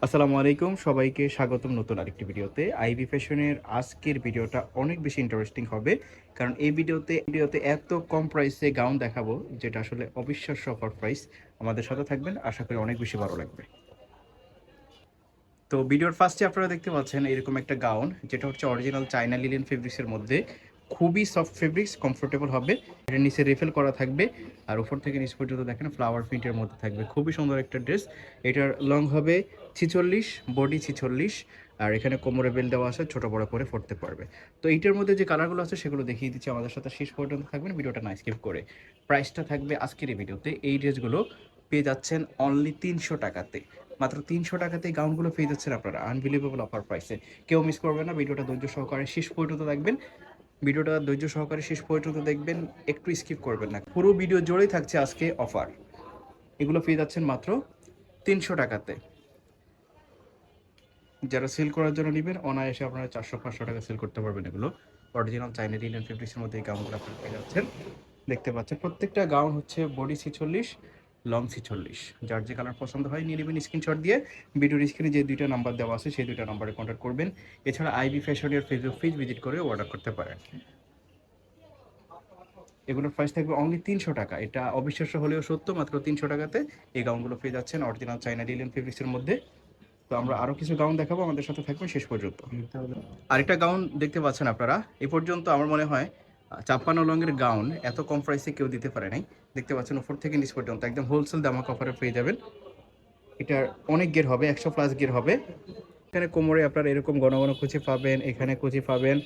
আসসালামু আলাইকুম, সবাইকে স্বাগতম নতুন আরেকটি ভিডিওতে। আইবি ফ্যাশনের আজকের ভিডিওটা অনেক বেশি ইন্টারেস্টিং হবে, কারণ এই ভিডিওতে এত কম প্রাইসে গাউন দেখাবো যেটা আসলে অবিশ্বাস্য অফার প্রাইস। আমাদের সাথে থাকবেন, আশা করি অনেক বেশি ভালো লাগবে। তো ভিডিওর ফার্স্টে আপনারা দেখতে পাচ্ছেন এরকম একটা গাউন, যেটা হচ্ছে অরিজিনাল চায়না লিলেন ফেব্রিক্সের মধ্যে। খুবই সফট ফেব্রিক্স, কমফোর্টেবল হবে। এটা নিচে রেফেল করা থাকবে, আর উপর থেকে নিচ পর্যন্ত দেখেন ফ্লাওয়ার প্রিন্টের মধ্যে থাকবে। খুবই সুন্দর একটা ড্রেস। এটার লং হবে 46, বডি 46, আর এখানে কোমরে বেল দেওয়া আছে, ছোট বড় করে পরতে পারবে। তো এইটার মধ্যে যে কালারগুলো আছে সেগুলো দেখিয়ে দিচ্ছি, আমাদের সাথে শেষ পর্যন্ত থাকবেন, ভিডিওটা না স্কিপ করে। প্রাইসটা থাকবে আজকের এই ভিডিওতে। এই ড্রেসগুলো পেয়ে যাচ্ছেন অনলি 300 টাকাতে। মাত্র 300 টাকাতেই গাউনগুলো পেয়ে যাচ্ছেন আপনারা, আনবিলিভেবল অফার প্রাইসে। কেউ মিস করবেন না, ভিডিওটা ধৈর্য সহকারে শেষ পর্যন্ত দেখবেন। ভিডিওটা ধৈর্য সহকারে শেষ পর্যন্ত দেখবেন, একটু স্কিপ করবেন না। পুরো ভিডিও জুড়েই থাকছে আজকে অফার। এগুলো পেয়ে যাচ্ছেন মাত্র 300 টাকাতে। যারা সেল করার জন্য নেবেন, অনায়াসে আপনারা 400-500 টাকা সেল করতে পারবেন। এগুলো অরিজিনাল চাইনা ইন্ডিয়ান ফেব্রিক্সের মধ্যে এই গাউনগুলো আপনারা পেয়ে যাচ্ছেন। দেখতে পাচ্ছেন প্রত্যেকটা গাউন হচ্ছে বডি 46, লং 46। যার যে কালার পছন্দ হয় নিয়ে নেবেন স্ক্রিনশট দিয়ে। ভিডিওর স্ক্রিনে যে দুইটা নাম্বার দেওয়া আছে সেই দুইটা নাম্বারে কন্ট্যাক্ট করবেন। এছাড়া আইবি ফ্যাশনের ফেসবুক পেজ ভিজিট করে অর্ডার করতে পারেন। এগুলোর প্রাইস থাকবে অনলি 300 টাকা। এটা অবিশ্বাস্য হলেও সত্য, মাত্র 300 টাকাতে এই গাউনগুলো পেয়ে যাচ্ছেন অরিজিনাল চাইনা লিলেন ফেব্রিক্সের মধ্যে। তো আমরা আরও কিছু গাউন দেখাবো, আমাদের সাথে থাকবেন শেষ পর্যন্ত। আরেকটা গাউন দেখতে পাচ্ছেন আপনারা। এ পর্যন্ত আমার মনে হয় 56 লংয়ের গাউন এত কম প্রাইসে কেউ দিতে পারে নাই। দেখতে পাচ্ছেন উপর থেকে নিচ পর্যন্ত একদম হোলসেল দামাক অফারে পেয়ে যাবেন। এটার অনেক গিয়ার হবে, 100+ গিয়ার হবে। এখানে কোমরে আপনারা এরকম ঘন ঘন কুচি পাবেন, এখানে কুচি পাবেন,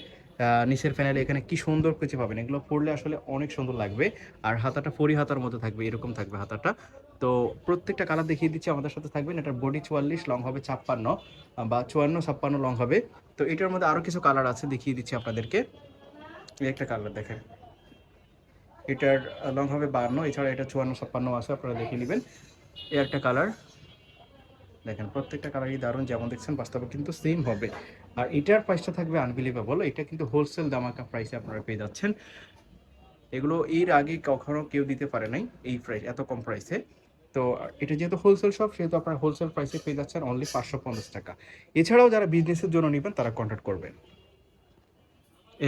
নিচের প্যানেলে এখানে কি সুন্দর কুচি পাবেন। এগুলো পরলে আসলে অনেক সুন্দর লাগবে। আর হাতাটা পরি হাতার মতো থাকবে, এরকম থাকবে হাতাটা। তো প্রত্যেকটা কালার দেখিয়ে দিচ্ছি, আমাদের সাথে থাকবেন। এটার বডি 44, লং হবে 56, বা 54-56 লং হবে। তো এটার মধ্যে আরও কিছু কালার আছে, দেখিয়ে দিচ্ছি আপনাদেরকে। এই একটা কালার দেখেন, এটার লং হবে 52, এছাড়া এটা 54-56 আছে, আপনারা দেখে নেবেন। এই একটা কালার দেখেন, প্রত্যেকটা কালারই দারুণ, যেমন দেখছেন বাস্তবে কিন্তু সেম হবে। আর এটার প্রাইসটা থাকবে আনবিলিভেবল। এটা কিন্তু হোলসেল দামাকা প্রাইসে আপনারা পেয়ে যাচ্ছেন। এগুলো এর আগে কখনো কেউ দিতে পারে নাই এই প্রাইস, এত কম প্রাইসে। তো এটা যেহেতু হোলসেল শপ, সেহেতু আপনারা হোলসেল প্রাইসে পেয়ে যাচ্ছেন অনলি 550 টাকা। এছাড়াও যারা বিজনেসের জন্য নেবেন তারা কন্ট্যাক্ট করবেন।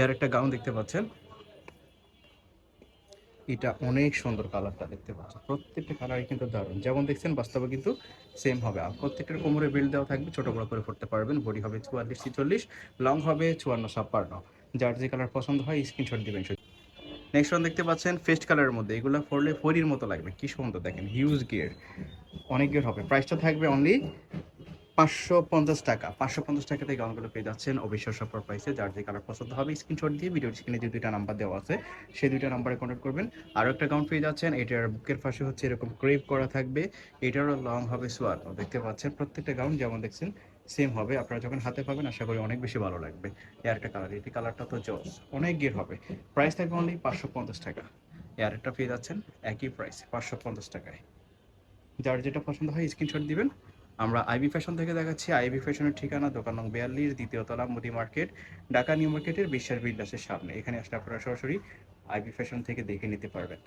এর একটা গাউন দেখতে পাচ্ছেন, এটা অনেক সুন্দর। কালারটা দেখতে পাচ্ছেন, প্রত্যেকটা কালারই কিন্তু দারুণ, যেমন দেখছেন বাস্তবে কিন্তু সেম হবে। আর প্রত্যেকটার কোমরে বেল্ট দেওয়া থাকবে, ছোট বড় করে পড়তে পারবেন। বডি হবে 44-46, লং হবে 54-56। যার যে কালার পছন্দ হয় স্ক্রিনশট দিবেন। নেক্সট ওয়ান দেখতে পাচ্ছেন ফেস্ট কালারের মধ্যে। এগুলো পরলে ফরির মতো লাগবে, কি সুন্দর দেখেন, হিউজ গিয়ার, অনেক গিয়ার হবে। প্রাইসটা থাকবে অনলি 550 টাকা। 550 টাকাতে গাউনগুলো পেয়ে যাচ্ছেন অবিশ্বাস্য অফার প্রাইসে। যার যে কালার পছন্দ হবে স্ক্রিনশট দিয়ে ভিডিওর স্ক্রিনে যে দুইটা নাম্বার দেওয়া আছে সেই দুইটা নাম্বারে কন্ট্যাক্ট করবেন। আরও একটা গাউন পেয়ে যাচ্ছেন, এটার বুকের পাশে হচ্ছে এরকম ক্রেপ করা থাকবে। এটারও লং হবে 54। দেখতে পাচ্ছেন প্রত্যেকটা গাউন যেমন দেখছেন সেম হবে। আপনারা যখন হাতে পাবেন আশা করি অনেক বেশি ভালো লাগবে। এই আরেকটা কালার, এটি কালারটা তো জস, অনেক গিয়ার হবে। প্রাইস থাকবে অনলি 550 টাকা। এই আরেকটা পেয়ে যাচ্ছেন একই প্রাইস 550 টাকায়। যার যেটা পছন্দ হয় স্ক্রিনশট দিবেন। আমরা আইবি ফ্যাশন থেকে দেখাচ্ছি। আইবি ফ্যাশনের ঠিকানা দোকান নং 42, দ্বিতীয় তলা, মুদি মার্কেট, ঢাকা নিউ মার্কেটের বিশ্বাস বিল্ডার্সের সামনে। এখানে আসলে আপনারা সরাসরি আইবি ফ্যাশন থেকে দেখে নিতে পারবেন।